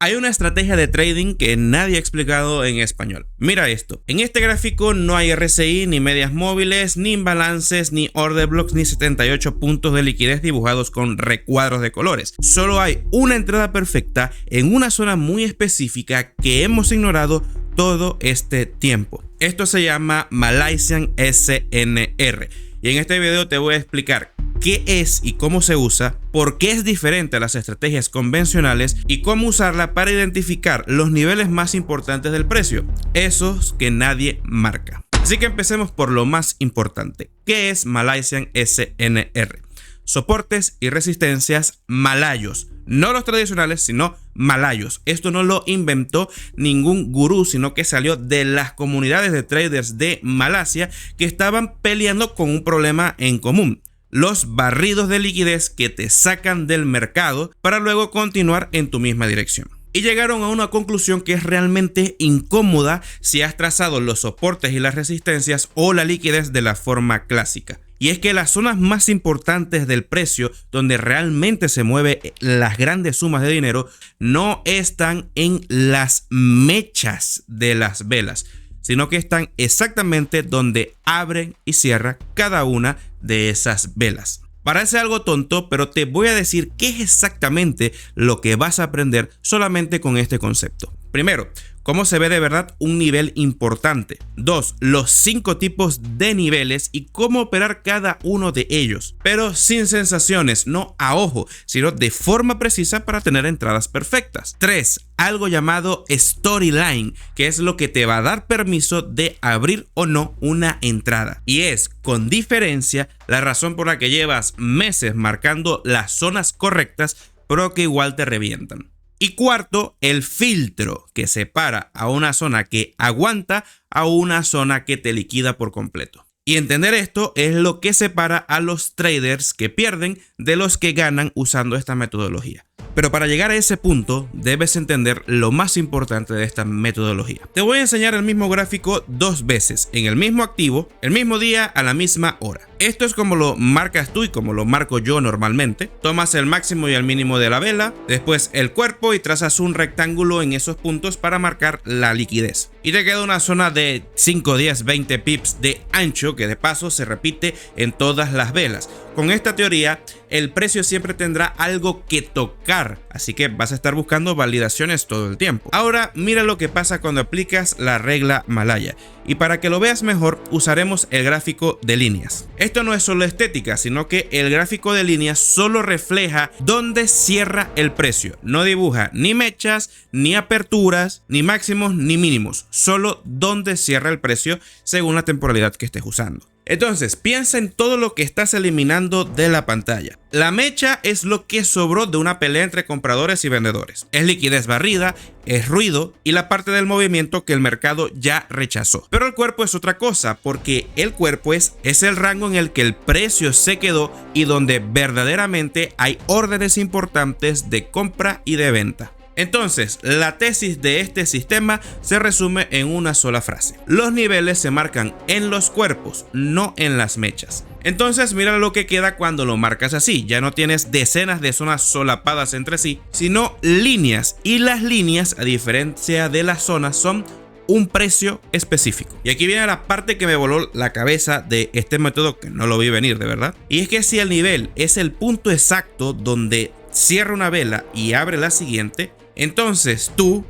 Hay una estrategia de trading que nadie ha explicado en español. Mira esto. En este gráfico no hay RSI, ni medias móviles, ni imbalances, ni order blocks, ni 78 puntos de liquidez dibujados con recuadros de colores. Solo hay una entrada perfecta en una zona muy específica que hemos ignorado todo este tiempo. Esto se llama Malaysian SNR. Y en este video te voy a explicar qué es y cómo se usa, por qué es diferente a las estrategias convencionales y cómo usarla para identificar los niveles más importantes del precio, esos que nadie marca. Así que empecemos por lo más importante. ¿Qué es Malaysian SNR? Soportes y resistencias malayos, no los tradicionales, sino malayos. Esto no lo inventó ningún gurú, sino que salió de las comunidades de traders de Malasia que estaban peleando con un problema en común: los barridos de liquidez que te sacan del mercado para luego continuar en tu misma dirección. Y llegaron a una conclusión que es realmente incómoda si has trazado los soportes y las resistencias o la liquidez de la forma clásica. Y es que las zonas más importantes del precio, donde realmente se mueven las grandes sumas de dinero, no están en las mechas de las velas, sino que están exactamente donde abren y cierran cada una de esas velas. Parece algo tonto, pero te voy a decir qué es exactamente lo que vas a aprender solamente con este concepto. Primero, cómo se ve de verdad un nivel importante. 2, los 5 tipos de niveles y cómo operar cada uno de ellos, pero sin sensaciones, no a ojo, sino de forma precisa para tener entradas perfectas. 3, algo llamado storyline, que es lo que te va a dar permiso de abrir o no una entrada. Y es, con diferencia, la razón por la que llevas meses marcando las zonas correctas, pero que igual te revientan. Y cuarto, el filtro que separa a una zona que aguanta a una zona que te liquida por completo. Y entender esto es lo que separa a los traders que pierden de los que ganan usando esta metodología. Pero para llegar a ese punto debes entender lo más importante de esta metodología. Te voy a enseñar el mismo gráfico 2 veces, en el mismo activo, el mismo día, a la misma hora. Esto es como lo marcas tú y como lo marco yo normalmente. Tomas el máximo y el mínimo de la vela, después el cuerpo y trazas un rectángulo en esos puntos para marcar la liquidez. Y te queda una zona de 5, 10, 20 pips de ancho que de paso se repite en todas las velas. Con esta teoría, el precio siempre tendrá algo que tocar, así que vas a estar buscando validaciones todo el tiempo. Ahora mira lo que pasa cuando aplicas la regla malaya. Y para que lo veas mejor, usaremos el gráfico de líneas. Esto no es solo estética, sino que el gráfico de líneas solo refleja dónde cierra el precio. No dibuja ni mechas, ni aperturas, ni máximos, ni mínimos. Solo dónde cierra el precio según la temporalidad que estés usando. Entonces, piensa en todo lo que estás eliminando de la pantalla. La mecha es lo que sobró de una pelea entre compradores y vendedores. Es liquidez barrida, es ruido y la parte del movimiento que el mercado ya rechazó. Pero el cuerpo es otra cosa, porque el cuerpo es el rango en el que el precio se quedó y donde verdaderamente hay órdenes importantes de compra y de venta. Entonces, la tesis de este sistema se resume en una sola frase: los niveles se marcan en los cuerpos, no en las mechas. Entonces, mira lo que queda cuando lo marcas así. Ya no tienes decenas de zonas solapadas entre sí, sino líneas. Y las líneas, a diferencia de las zonas, son un precio específico. Y aquí viene la parte que me voló la cabeza de este método, que no lo vi venir de verdad. Y es que si el nivel es el punto exacto donde cierra una vela y abre la siguiente, entonces tú,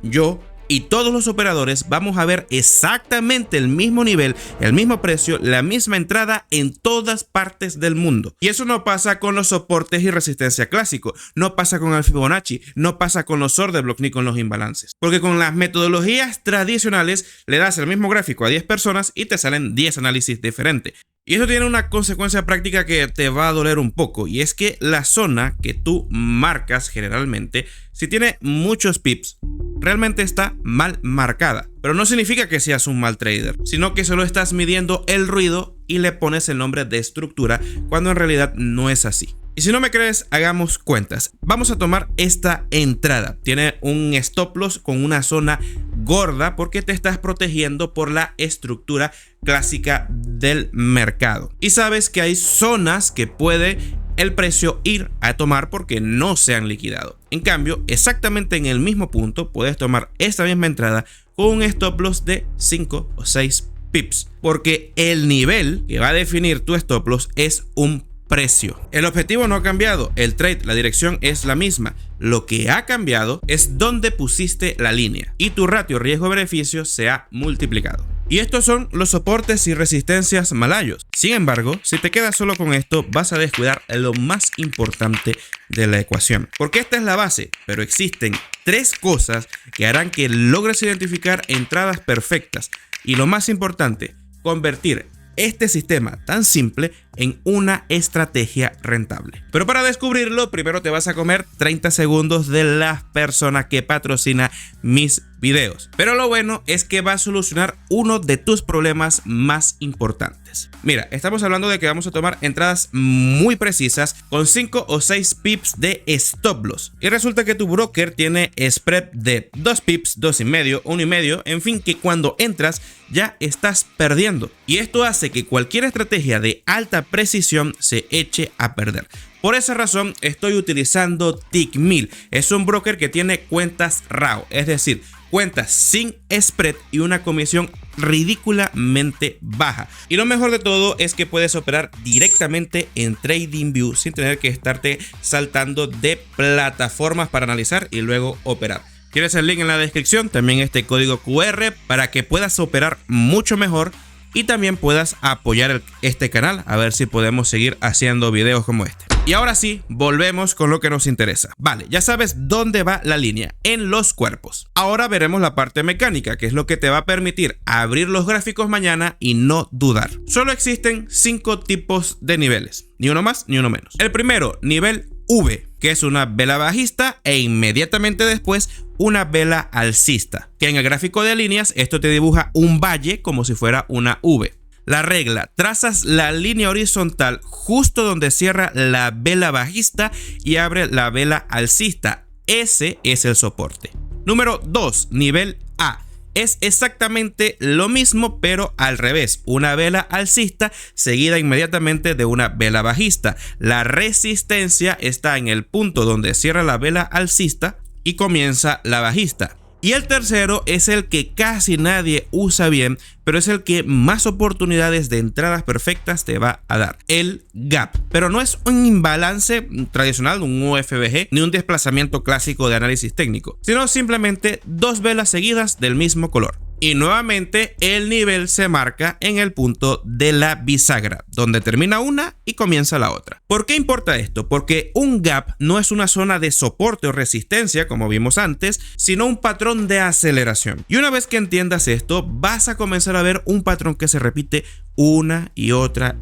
yo y todos los operadores vamos a ver exactamente el mismo nivel, el mismo precio, la misma entrada en todas partes del mundo. Y eso no pasa con los soportes y resistencia clásico, no pasa con el Fibonacci, no pasa con los order block ni con los imbalances. Porque con las metodologías tradicionales le das el mismo gráfico a 10 personas y te salen 10 análisis diferentes. Y eso tiene una consecuencia práctica que te va a doler un poco, y es que la zona que tú marcas generalmente, si tiene muchos pips, realmente está mal marcada. Pero no significa que seas un mal trader, sino que solo estás midiendo el ruido y le pones el nombre de estructura cuando en realidad no es así. Y si no me crees, hagamos cuentas. Vamos a tomar esta entrada. Tiene un stop loss con una zona gorda porque te estás protegiendo por la estructura clásica del mercado. Y sabes que hay zonas que puede el precio ir a tomar porque no se han liquidado. En cambio, exactamente en el mismo punto puedes tomar esta misma entrada con un stop loss de 5 o 6 pips, porque el nivel que va a definir tu stop loss es un precio. El objetivo no ha cambiado, el trade, la dirección es la misma. Lo que ha cambiado es dónde pusiste la línea y tu ratio riesgo-beneficio se ha multiplicado. Y estos son los soportes y resistencias malayos. Sin embargo, si te quedas solo con esto, vas a descuidar lo más importante de la ecuación. Porque esta es la base, pero existen 3 cosas que harán que logres identificar entradas perfectas. Y lo más importante, convertir este sistema tan simple en una estrategia rentable. Pero para descubrirlo, primero te vas a comer 30 segundos de la persona que patrocina mis videos. Pero lo bueno es que va a solucionar uno de tus problemas más importantes. Mira, estamos hablando de que vamos a tomar entradas muy precisas con 5 o 6 pips de stop loss. Y resulta que tu broker tiene spread de 2 pips, 2,5, 1,5, en fin, que cuando entras ya estás perdiendo. Y esto hace que cualquier estrategia de alta precisión se eche a perder. Por esa razón estoy utilizando Tickmill. Es un broker que tiene cuentas RAW, es decir, cuentas sin spread y una comisión ridículamente baja. Y lo mejor de todo es que puedes operar directamente en TradingView sin tener que estarte saltando de plataformas para analizar y luego operar. ¿Quieres el link en la descripción? También este código QR para que puedas operar mucho mejor y también puedas apoyar este canal, a ver si podemos seguir haciendo videos como este. Y ahora sí, volvemos con lo que nos interesa. Vale, ya sabes dónde va la línea, en los cuerpos. Ahora veremos la parte mecánica, que es lo que te va a permitir abrir los gráficos mañana y no dudar. Solo existen 5 tipos de niveles, ni uno más ni uno menos. El primero, nivel V, que es una vela bajista e inmediatamente después una vela alcista, que en el gráfico de líneas esto te dibuja un valle como si fuera una V. La regla, trazas la línea horizontal justo donde cierra la vela bajista y abre la vela alcista. Ese es el soporte. Número 2, nivel A. Es exactamente lo mismo pero al revés, una vela alcista seguida inmediatamente de una vela bajista. La resistencia está en el punto donde cierra la vela alcista y comienza la bajista. Y el tercero es el que casi nadie usa bien, pero es el que más oportunidades de entradas perfectas te va a dar, el gap. Pero no es un imbalance tradicional, un UFBG, ni un desplazamiento clásico de análisis técnico, sino simplemente 2 velas seguidas del mismo color. Y nuevamente el nivel se marca en el punto de la bisagra, donde termina una y comienza la otra. ¿Por qué importa esto? Porque un gap no es una zona de soporte o resistencia, como vimos antes, sino un patrón de aceleración. Y una vez que entiendas esto, vas a comenzar a ver un patrón que se repite una y otra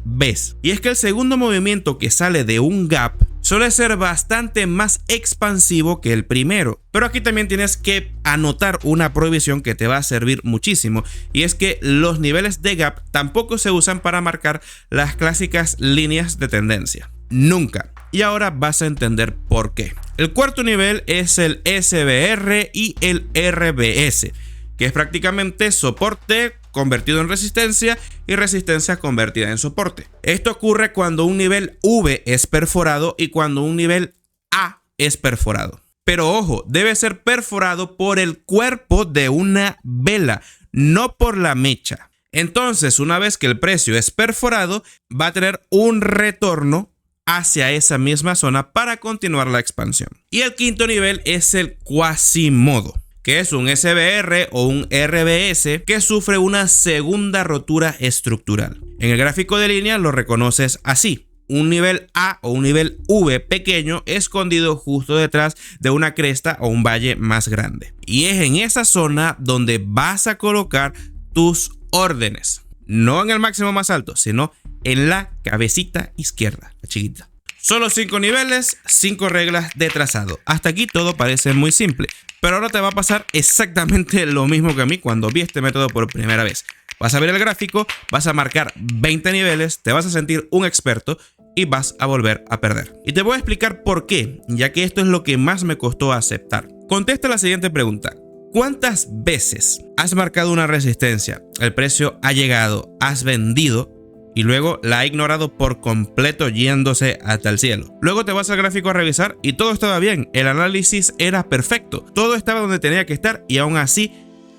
vez. Y es que el segundo movimiento que sale de un gap suele ser bastante más expansivo que el primero. Pero aquí también tienes que anotar una prohibición que te va a servir muchísimo, y es que los niveles de gap tampoco se usan para marcar las clásicas líneas de tendencia. Nunca. Y ahora vas a entender por qué. El cuarto nivel es el SBR y el RBS, que es prácticamente soporte convertido en resistencia y resistencia convertida en soporte. Esto ocurre cuando un nivel V es perforado y cuando un nivel A es perforado. Pero ojo, debe ser perforado por el cuerpo de una vela, no por la mecha. Entonces, una vez que el precio es perforado, va a tener un retorno hacia esa misma zona para continuar la expansión. Y el quinto nivel es el cuasimodo, que es un SBR o un RBS que sufre una segunda rotura estructural. En el gráfico de línea lo reconoces así: un nivel A o un nivel V pequeño escondido justo detrás de una cresta o un valle más grande. Y es en esa zona donde vas a colocar tus órdenes. No en el máximo más alto, sino en la cabecita izquierda, la chiquita. Solo 5 niveles, 5 reglas de trazado. Hasta aquí todo parece muy simple, pero ahora te va a pasar exactamente lo mismo que a mí cuando vi este método por primera vez. Vas a ver el gráfico, vas a marcar 20 niveles, te vas a sentir un experto y vas a volver a perder. Y te voy a explicar por qué, ya que esto es lo que más me costó aceptar. Contesta la siguiente pregunta: ¿cuántas veces has marcado una resistencia? El precio ha llegado, has vendido y luego la ha ignorado por completo yéndose hasta el cielo. Luego te vas al gráfico a revisar y todo estaba bien, el análisis era perfecto, todo estaba donde tenía que estar y aún así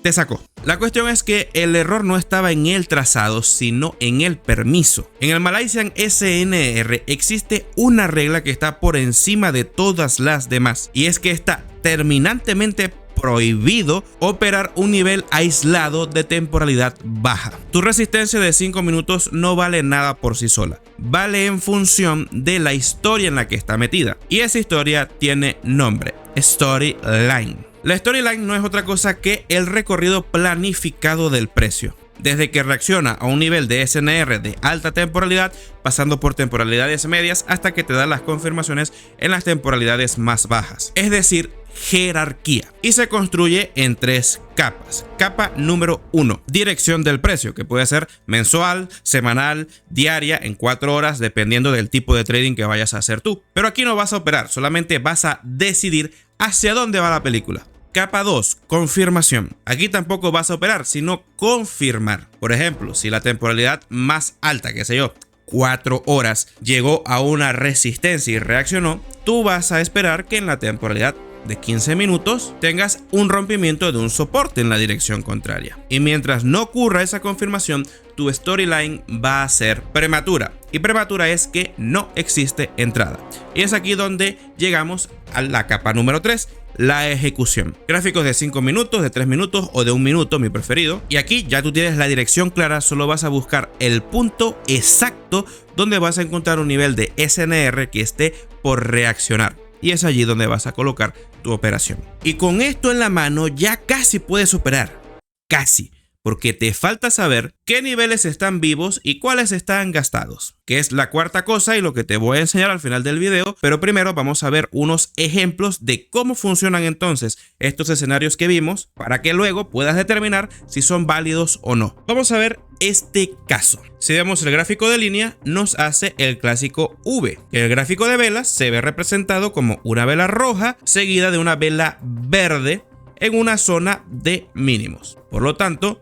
te sacó. La cuestión es que el error no estaba en el trazado, sino en el permiso. En el Malaysian SNR existe una regla que está por encima de todas las demás, y es que está terminantemente prohibido operar un nivel aislado de temporalidad baja. Tu resistencia de 5 minutos no vale nada por sí sola, vale en función de la historia en la que está metida, y esa historia tiene nombre: Storyline. La storyline no es otra cosa que el recorrido planificado del precio, desde que reacciona a un nivel de SNR de alta temporalidad, pasando por temporalidades medias hasta que te da las confirmaciones en las temporalidades más bajas, es decir, jerarquía, y se construye en 3 capas. Capa número 1, dirección del precio, que puede ser mensual, semanal, diaria, en 4 horas, dependiendo del tipo de trading que vayas a hacer tú. Pero aquí no vas a operar, solamente vas a decidir hacia dónde va la película. Capa 2, confirmación. Aquí tampoco vas a operar, sino confirmar. Por ejemplo, si la temporalidad más alta, qué sé yo, 4 horas, llegó a una resistencia y reaccionó, tú vas a esperar que en la temporalidad de 15 minutos tengas un rompimiento de un soporte en la dirección contraria. Y mientras no ocurra esa confirmación, tu storyline va a ser prematura. Y prematura es que no existe entrada. Y es aquí donde llegamos a la capa número 3, la ejecución. Gráficos de 5 minutos, de 3 minutos o de 1 minuto, mi preferido. Y aquí ya tú tienes la dirección clara, solo vas a buscar el punto exacto donde vas a encontrar un nivel de SNR que esté por reaccionar. Y es allí donde vas a colocar tu operación. Y con esto en la mano ya casi puedes operar. Casi. Porque te falta saber qué niveles están vivos y cuáles están gastados, que es la cuarta cosa y lo que te voy a enseñar al final del video. Pero primero vamos a ver unos ejemplos de cómo funcionan entonces estos escenarios que vimos, para que luego puedas determinar si son válidos o no. Vamos a ver este caso. Si vemos el gráfico de línea, nos hace el clásico V. El gráfico de velas se ve representado como una vela roja seguida de una vela verde en una zona de mínimos. Por lo tanto,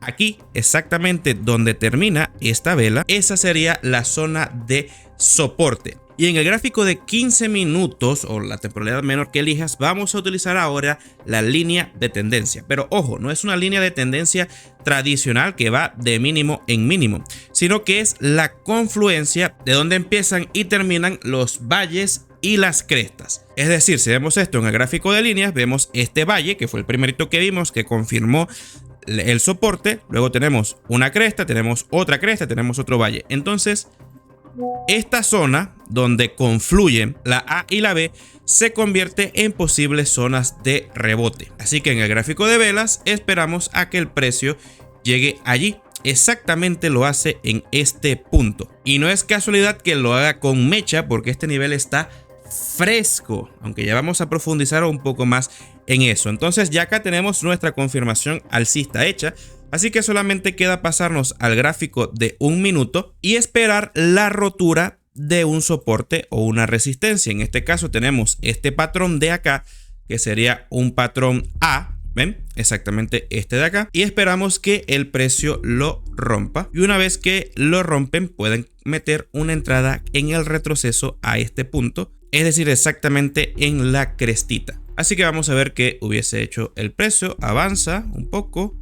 aquí exactamente donde termina esta vela, esa sería la zona de soporte. Y en el gráfico de 15 minutos o la temporalidad menor que elijas, vamos a utilizar ahora la línea de tendencia. Pero ojo, no es una línea de tendencia tradicional que va de mínimo en mínimo, sino que es la confluencia de donde empiezan y terminan los valles y las crestas. Es decir, si vemos esto en el gráfico de líneas, vemos este valle que fue el primerito que vimos, que confirmó el soporte. Luego tenemos una cresta, tenemos otra cresta, tenemos otro valle. Entonces, esta zona donde confluyen la A y la B se convierte en posibles zonas de rebote. Así que en el gráfico de velas esperamos a que el precio llegue allí. Exactamente lo hace en este punto. Y no es casualidad que lo haga con mecha, porque este nivel está fresco, aunque ya vamos a profundizar un poco más en eso. Entonces ya acá tenemos nuestra confirmación alcista hecha, así que solamente queda pasarnos al gráfico de 1 minuto y esperar la rotura de un soporte o una resistencia. En este caso tenemos este patrón de acá, que sería un patrón A. ¿Ven? Exactamente este de acá. Y esperamos que el precio lo rompa. Y una vez que lo rompen, pueden meter una entrada en el retroceso a este punto. Es decir, exactamente en la crestita. Así que vamos a ver qué hubiese hecho el precio. Avanza un poco,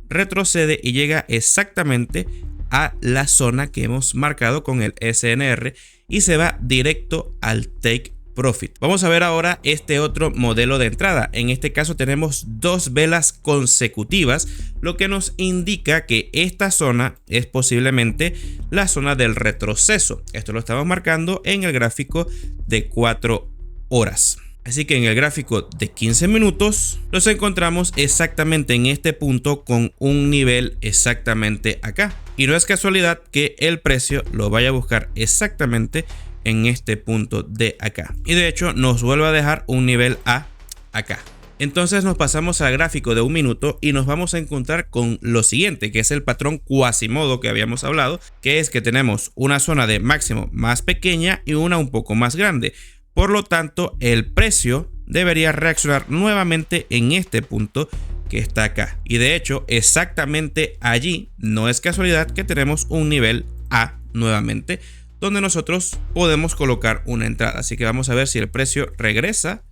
retrocede y llega exactamente a la zona que hemos marcado con el SNR. Y se va directo al take profit. Vamos a ver ahora este otro modelo de entrada. En este caso tenemos 2 velas consecutivas, lo que nos indica que esta zona es posiblemente la zona del retroceso. Esto lo estamos marcando en el gráfico de 4 horas. Así que en el gráfico de 15 minutos nos encontramos exactamente en este punto con un nivel exactamente acá. Y no es casualidad que el precio lo vaya a buscar exactamente en este punto de acá. Y de hecho nos vuelve a dejar un nivel A acá. Entonces nos pasamos al gráfico de 1 minuto y nos vamos a encontrar con lo siguiente, que es el patrón Quasimodo que habíamos hablado, que es que tenemos una zona de máximo más pequeña y una un poco más grande. Por lo tanto, el precio debería reaccionar nuevamente en este punto que está acá. Y de hecho, exactamente allí, no es casualidad que tenemos un nivel A nuevamente, donde nosotros podemos colocar una entrada. Así que vamos a ver si el precio regresa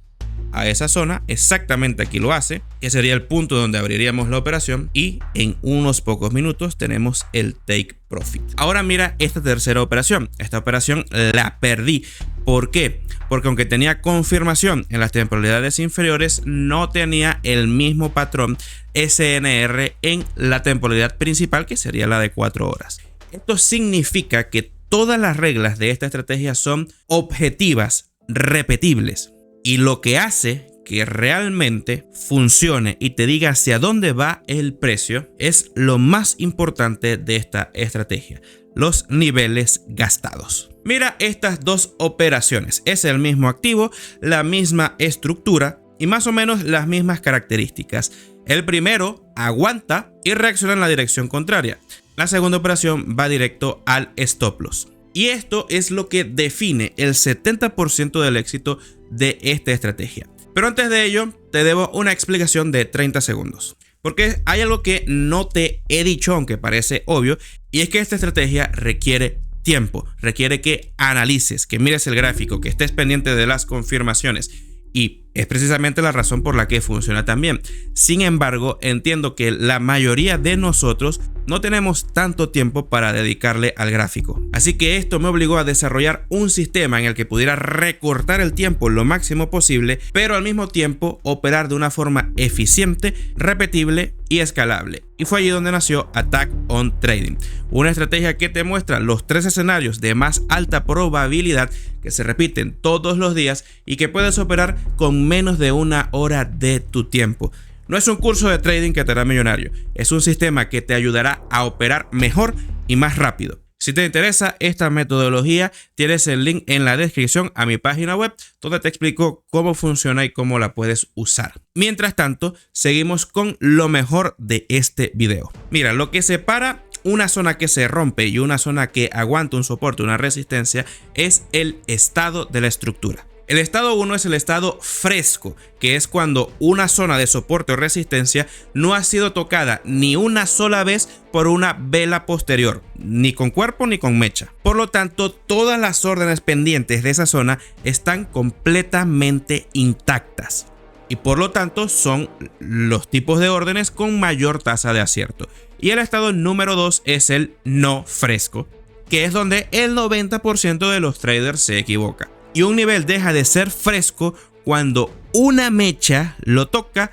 a esa zona. Exactamente aquí lo hace, que sería el punto donde abriríamos la operación, y en unos pocos minutos tenemos el take profit. Ahora mira esta tercera operación. Esta operación la perdí. ¿Por qué? Porque aunque tenía confirmación en las temporalidades inferiores, no tenía el mismo patrón SNR en la temporalidad principal, que sería la de 4 horas. Esto significa que todas las reglas de esta estrategia son objetivas, repetibles. Y lo que hace que realmente funcione y te diga hacia dónde va el precio es lo más importante de esta estrategia: los niveles gastados. Mira estas dos operaciones. Es el mismo activo, la misma estructura y más o menos las mismas características. El primero aguanta y reacciona en la dirección contraria. La segunda operación va directo al stop loss. Y esto es lo que define el 70% del éxito de esta estrategia. Pero antes de ello, te debo una explicación de 30 segundos. Porque hay algo que no te he dicho, aunque parece obvio, y es que esta estrategia requiere tiempo, requiere que analices, que mires el gráfico, que estés pendiente de las confirmaciones. Y es precisamente la razón por la que funciona tan bien. Sin embargo, entiendo que la mayoría de nosotros no tenemos tanto tiempo para dedicarle al gráfico. Así que esto me obligó a desarrollar un sistema en el que pudiera recortar el tiempo lo máximo posible, pero al mismo tiempo operar de una forma eficiente, repetible y escalable. Y fue allí donde nació Attack on Trading, una estrategia que te muestra los 3 escenarios de más alta probabilidad que se repiten todos los días y que puedes operar con menos de 1 hora de tu tiempo. No es un curso de trading que te hará millonario, es un sistema que te ayudará a operar mejor y más rápido. Si te interesa esta metodología, tienes el link en la descripción a mi página web, donde te explico cómo funciona y cómo la puedes usar. Mientras tanto, seguimos con lo mejor de este video. Mira, lo que separa una zona que se rompe y una zona que aguanta un soporte, una resistencia, es el estado de la estructura. El estado 1 es el estado fresco, que es cuando una zona de soporte o resistencia no ha sido tocada ni una sola vez por una vela posterior, ni con cuerpo ni con mecha. Por lo tanto, todas las órdenes pendientes de esa zona están completamente intactas. Y por lo tanto son los tipos de órdenes con mayor tasa de acierto. Y el estado número 2 es el no fresco, que es donde el 90% de los traders se equivoca. Y un nivel deja de ser fresco cuando una mecha lo toca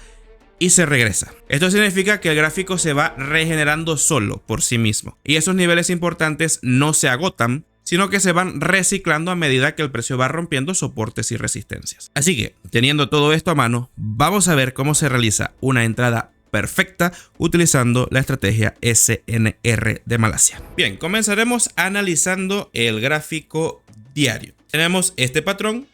y se regresa. Esto significa que el gráfico se va regenerando solo por sí mismo. Y esos niveles importantes no se agotan, sino que se van reciclando a medida que el precio va rompiendo soportes y resistencias. Así que, teniendo todo esto a mano, vamos a ver cómo se realiza una entrada perfecta utilizando la estrategia SNR de Malasia. Bien, comenzaremos analizando el gráfico diario. Tenemos este patrón,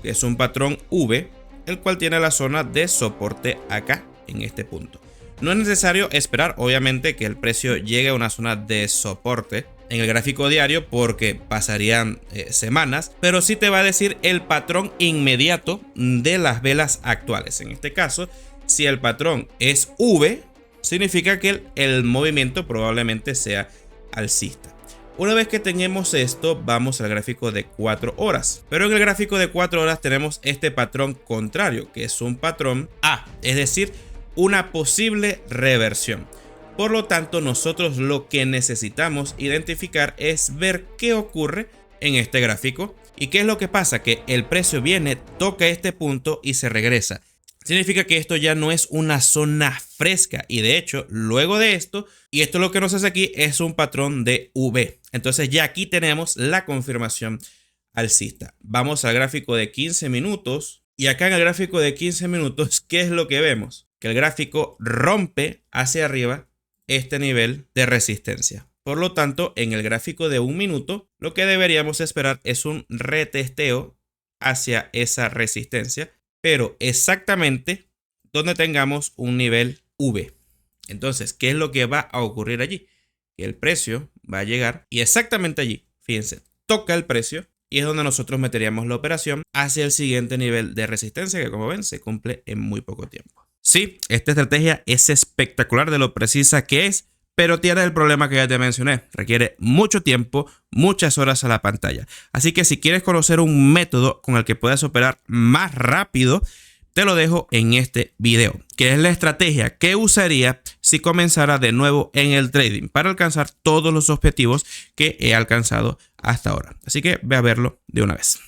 que es un patrón V, el cual tiene la zona de soporte acá, en este punto. No es necesario esperar, obviamente, que el precio llegue a una zona de soporte en el gráfico diario, porque pasarían semanas, pero sí te va a decir el patrón inmediato de las velas actuales. En este caso, si el patrón es V, significa que el movimiento probablemente sea alcista. Una vez que tengamos esto, vamos al gráfico de 4 horas. Pero en el gráfico de 4 horas tenemos este patrón contrario, que es un patrón A, es decir, una posible reversión. Por lo tanto, nosotros lo que necesitamos identificar es ver qué ocurre en este gráfico y qué es lo que pasa, que el precio viene, toca este punto y se regresa. Significa que esto ya no es una zona fresca, y de hecho luego de esto, y esto lo que nos hace aquí es un patrón de V. Entonces ya aquí tenemos la confirmación alcista. Vamos al gráfico de 15 minutos y acá en el gráfico de 15 minutos, ¿qué es lo que vemos? Que el gráfico rompe hacia arriba este nivel de resistencia. Por lo tanto, en el gráfico de 1 minuto, lo que deberíamos esperar es un retesteo hacia esa resistencia, pero exactamente donde tengamos un nivel V. Entonces, ¿qué es lo que va a ocurrir allí? Que el precio va a llegar y exactamente allí, fíjense, toca el precio y es donde nosotros meteríamos la operación hacia el siguiente nivel de resistencia, que como ven se cumple en muy poco tiempo. Sí, esta estrategia es espectacular de lo precisa que es, pero tiene el problema que ya te mencioné. Requiere mucho tiempo, muchas horas a la pantalla. Así que si quieres conocer un método con el que puedas operar más rápido, te lo dejo en este video, que es la estrategia que usaría si comenzara de nuevo en el trading para alcanzar todos los objetivos que he alcanzado hasta ahora. Así que ve a verlo de una vez.